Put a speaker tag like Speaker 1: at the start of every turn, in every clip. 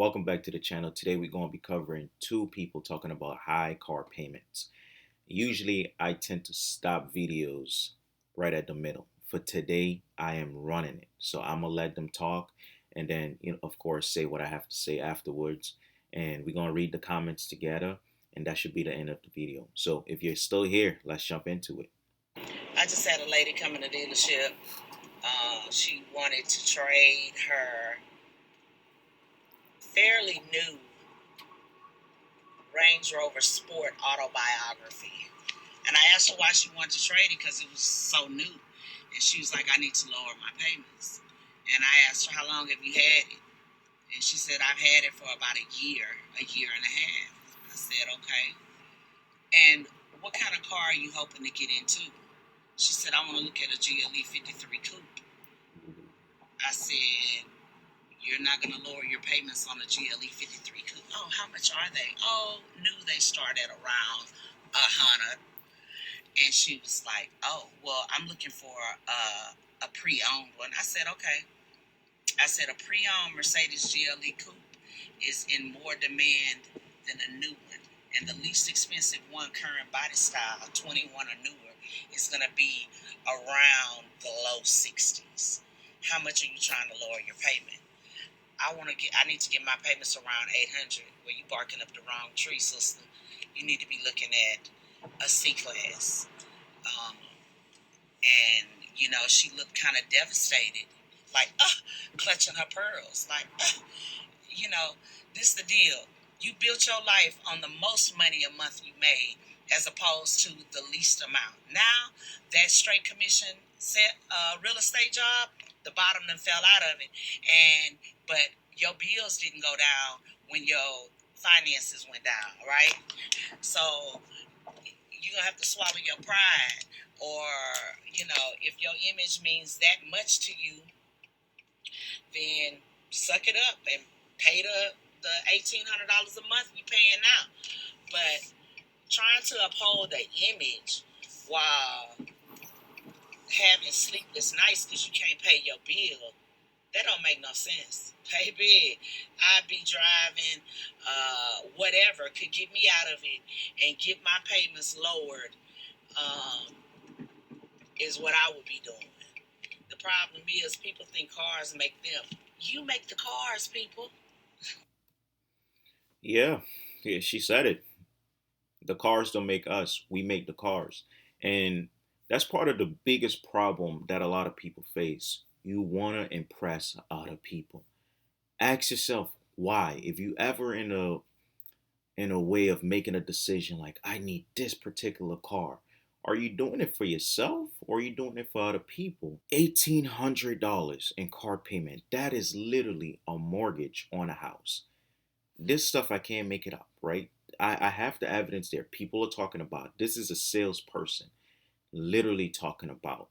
Speaker 1: Welcome back to the channel. Today we're going to be covering two people talking about high car payments. Usually I tend to stop videos right at the middle. For today, I am running it. So I'm going to let them talk and then, of course, say what I have to say afterwards. And we're going to read the comments together and that should be the end of the video. So if you're still here, let's jump into it.
Speaker 2: I just had a lady come in the dealership. She wanted to trade her fairly new Range Rover Sport autobiography. And I asked her why she wanted to trade it because it was so new. And she was like, I need to lower my payments. And I asked her, how long have you had it? And she said, I've had it for about a year and a half. I said, okay. And what kind of car are you hoping to get into? She said, I want to look at a GLE 53 Coupe. I said, you're not going to lower your payments on a GLE 53 Coupe. Oh, how much are they? Oh, new, they start at around $100. And she was like, oh, well, I'm looking for a pre-owned one. I said, okay. I said, a pre-owned Mercedes GLE Coupe is in more demand than a new one. And the least expensive one, current body style, 21 or newer, is going to be around the low 60s. How much are you trying to lower your payment? I need to get my payments around 800. Well, you barking up the wrong tree, sister. You need to be looking at a C-Class. And, she looked kind of devastated, like, clutching her pearls. Like, this the deal. You built your life on the most money a month you made as opposed to the least amount. Now, that straight commission real estate job, the bottom done fell out of it. But your bills didn't go down when your finances went down, right? So you're going to have to swallow your pride. Or, if your image means that much to you, then suck it up and pay the $1,800 a month you're paying now. But trying to uphold the image while having sleepless nights because you can't pay your bill, that don't make no sense. Baby, I'd be driving whatever could get me out of it and get my payments lowered, is what I would be doing. The problem is people think cars make them. You make the cars, people.
Speaker 1: Yeah, yeah, she said it. The cars don't make us, we make the cars. And that's part of the biggest problem that a lot of people face. You want to impress other people. Ask yourself why. If you ever in a way of making a decision like I need this particular car, are you doing it for yourself or are you doing it for other people? $1,800 in car payment. That is literally a mortgage on a house. This stuff I can't make it up, right? I have the evidence there. People are talking about this is a salesperson literally talking about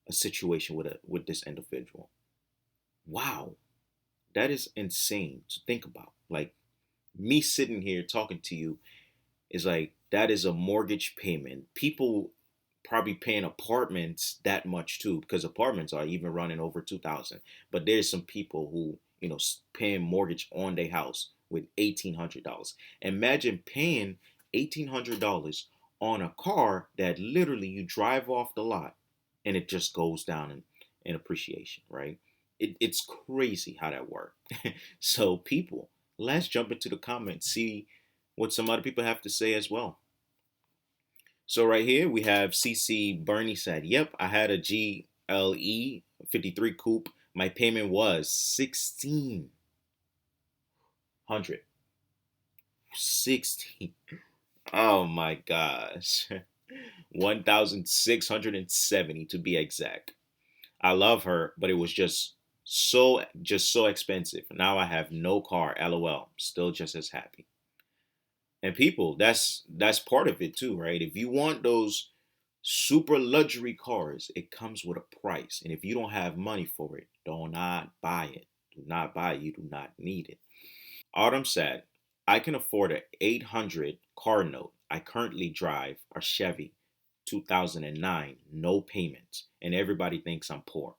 Speaker 1: a situation with this individual. Wow, that is insane to think about. Like me sitting here talking to you is like that is a mortgage payment. People probably paying apartments that much too because apartments are even running over 2,000. But there's some people who paying mortgage on their house with $1,800. Imagine paying $1,800 on a car that literally you drive off the lot and it just goes down in appreciation, right? It's crazy how that works. So people, let's jump into the comments, see what some other people have to say as well. So right here we have CC Bernie said, "Yep, I had a GLE 53 coupe. My payment was 1,600. 16. Oh my gosh. 1,670 to be exact. I love her, but it was just so expensive. Now I have no car. LOL. Still just as happy." And people, that's part of it too, right? If you want those super luxury cars, it comes with a price. And if you don't have money for it, do not buy it. Do not buy it. You do not need it. Autumn said, I can afford an 800 car note. I currently drive a Chevy 2009, no payments, and everybody thinks I'm poor.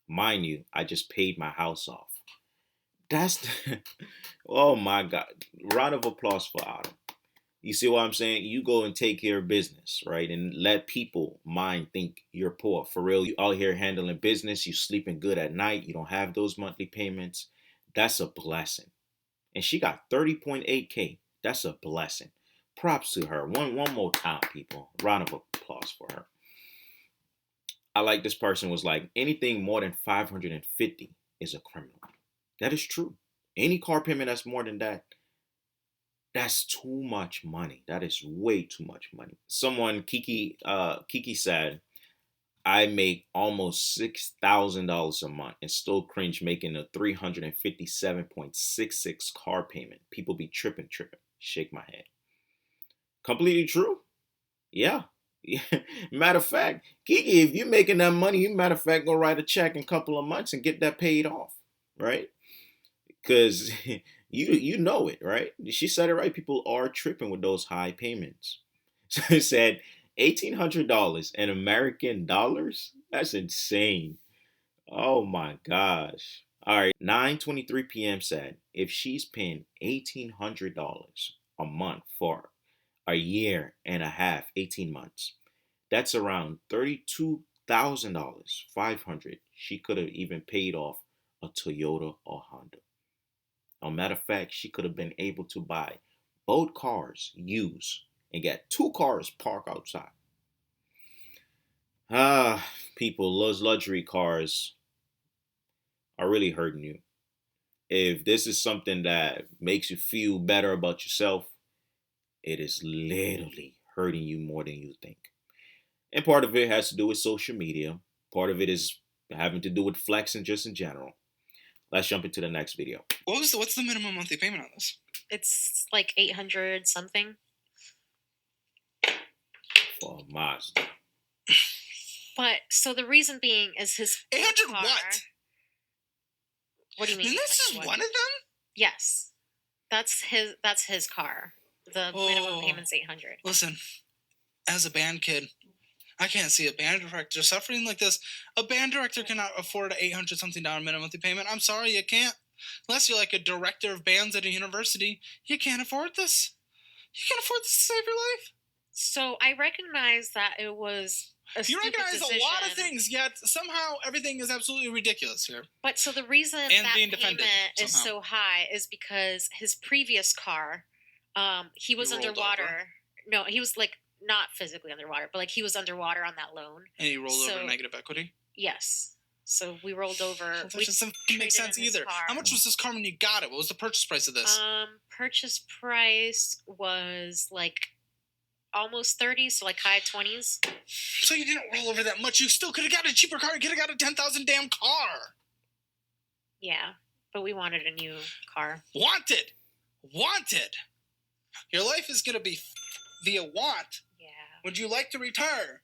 Speaker 1: Mind you, I just paid my house off. That's oh my God. Round of applause for Autumn. You see what I'm saying? You go and take care of business, right? And let people mind think you're poor. For real, you out here handling business, you sleeping good at night, you don't have those monthly payments. That's a blessing. And she got 30.8K. That's a blessing. Props to her. One more time, people. Round of applause for her. I like this person was like anything more than 550 is a criminal. That is true. Any car payment that's more than that, that's too much money. That is way too much money. Someone Kiki said, I make almost $6,000 a month and still cringe making a 357.66 car payment. People be tripping. Shake my head. Completely true. Yeah. Matter of fact, Kiki, if you're making that money, you matter of fact go write a check in a couple of months and get that paid off, right? Because you know it, right? She said it right. People are tripping with those high payments. So it said $1,800 in American dollars. That's insane. Oh my gosh. All right, 9:23 p.m. said if she's paying $1,800 a month for a year and a half, 18 months, that's around $32,000, 500. She could have even paid off a Toyota or Honda. A matter of fact, she could have been able to buy both cars used and get two cars parked outside. People, those luxury cars are really hurting you. If this is something that makes you feel better about yourself, it is literally hurting you more than you think. And part of it has to do with social media. Part of it is having to do with flexing just in general. Let's jump into the next video.
Speaker 3: What's the minimum monthly payment on this?
Speaker 4: It's like 800 something.
Speaker 1: For Mazda.
Speaker 4: But so the reason being is his
Speaker 3: 800
Speaker 4: car.
Speaker 3: what?
Speaker 4: What do you mean?
Speaker 3: And this is
Speaker 4: 800
Speaker 3: one of them?
Speaker 4: Yes, that's his car. The minimum payment's 800.
Speaker 3: Listen, as a band kid, I can't see a band director suffering like this. A band director cannot afford an $800-something minimum monthly payment. I'm sorry, you can't. Unless you're like a director of bands at a university, you can't afford this. You can't afford this to save your life.
Speaker 4: So I recognize that it was a
Speaker 3: You
Speaker 4: stupid
Speaker 3: recognize
Speaker 4: decision,
Speaker 3: a lot of things, yet somehow everything is absolutely ridiculous here.
Speaker 4: But so the reason
Speaker 3: And
Speaker 4: that
Speaker 3: being defended
Speaker 4: payment is
Speaker 3: somehow.
Speaker 4: so high is because his previous car, he was
Speaker 3: You rolled
Speaker 4: underwater.
Speaker 3: over.
Speaker 4: No, he was like not physically underwater, but like he was underwater on that loan.
Speaker 3: And he rolled over
Speaker 4: So-
Speaker 3: to negative equity?
Speaker 4: Yes. So we rolled over.
Speaker 3: Well, that
Speaker 4: we
Speaker 3: doesn't
Speaker 4: traded
Speaker 3: make sense
Speaker 4: in his
Speaker 3: either.
Speaker 4: car.
Speaker 3: How much was this car when you got it? What was the purchase price of this?
Speaker 4: Purchase price was like almost 30, so like high 20s.
Speaker 3: So you didn't roll over that much. You still could have got a cheaper car. You could have got a 10,000 damn car.
Speaker 4: Yeah, but we wanted a new car.
Speaker 3: Wanted. Your life is going to be via want.
Speaker 4: Yeah.
Speaker 3: Would you like to retire?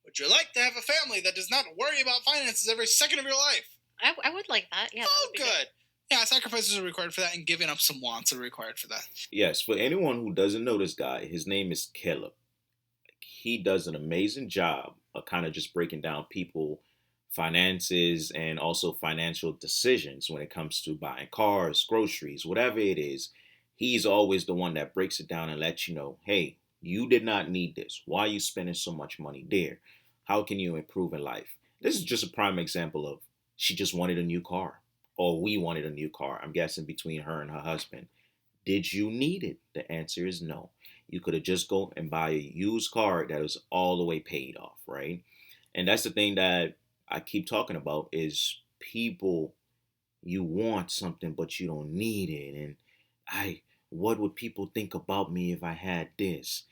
Speaker 3: Would you like to have a family that does not worry about finances every second of your life?
Speaker 4: I would like that. Yeah.
Speaker 3: Oh, good. Yeah, sacrifices are required for that, and giving up some wants are required for that.
Speaker 1: Yes, for anyone who doesn't know this guy, his name is Caleb. He does an amazing job of kind of just breaking down people finances and also financial decisions when it comes to buying cars, groceries, whatever it is. He's always the one that breaks it down and lets you know, hey, you did not need this. Why are you spending so much money there? How can you improve in life? This is just a prime example of she just wanted a new car, or we wanted a new car. I'm guessing between her and her husband. Did you need it? The answer is no. You could have just go and buy a used car that was all the way paid off, right? And that's the thing that I keep talking about is people, you want something but you don't need it. And what would people think about me if I had this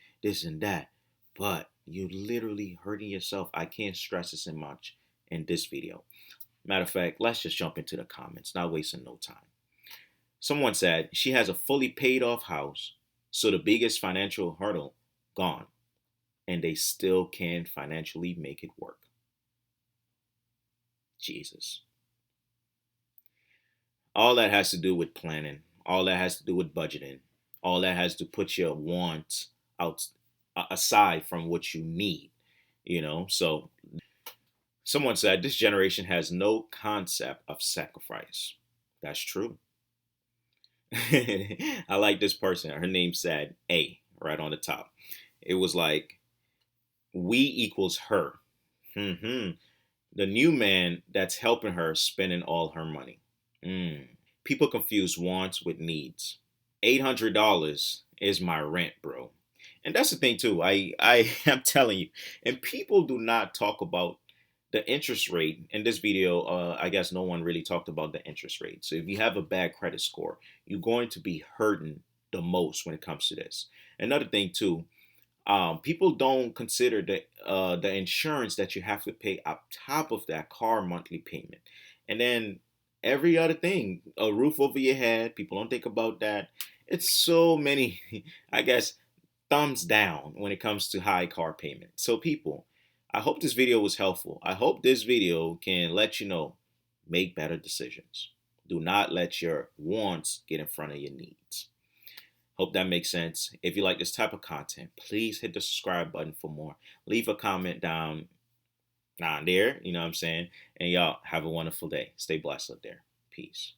Speaker 1: and that? But you're literally hurting yourself. I can't stress this much in this video. Matter of fact, let's just jump into the comments, not wasting no time. Someone said she has a fully paid off house, so the biggest financial hurdle gone, and they still can financially make it work. Jesus. All that has to do with planning. All that has to do with budgeting. All that has to put your wants out aside from what you need. So someone said this generation has no concept of sacrifice. That's true. I like this person. Her name said A right on the top. It was like we equals her. Hmm. The new man that's helping her spending all her money. Mm. People confuse wants with needs. $800 is my rent, bro. And that's the thing too. I am telling you, and people do not talk about the interest rate in this video. I guess no one really talked about the interest rate. So if you have a bad credit score, you're going to be hurting the most when it comes to this. Another thing too, people don't consider the insurance that you have to pay on top of that car monthly payment, and then every other thing, a roof over your head. People don't think about that. It's so many, I guess, thumbs down when it comes to high car payment. So people, I hope this video was helpful. I hope this video can let you know, make better decisions. Do not let your wants get in front of your needs. Hope that makes sense. If you like this type of content, please hit the subscribe button for more. Leave a comment down there, you know what I'm saying? And y'all have a wonderful day. Stay blessed up there. Peace.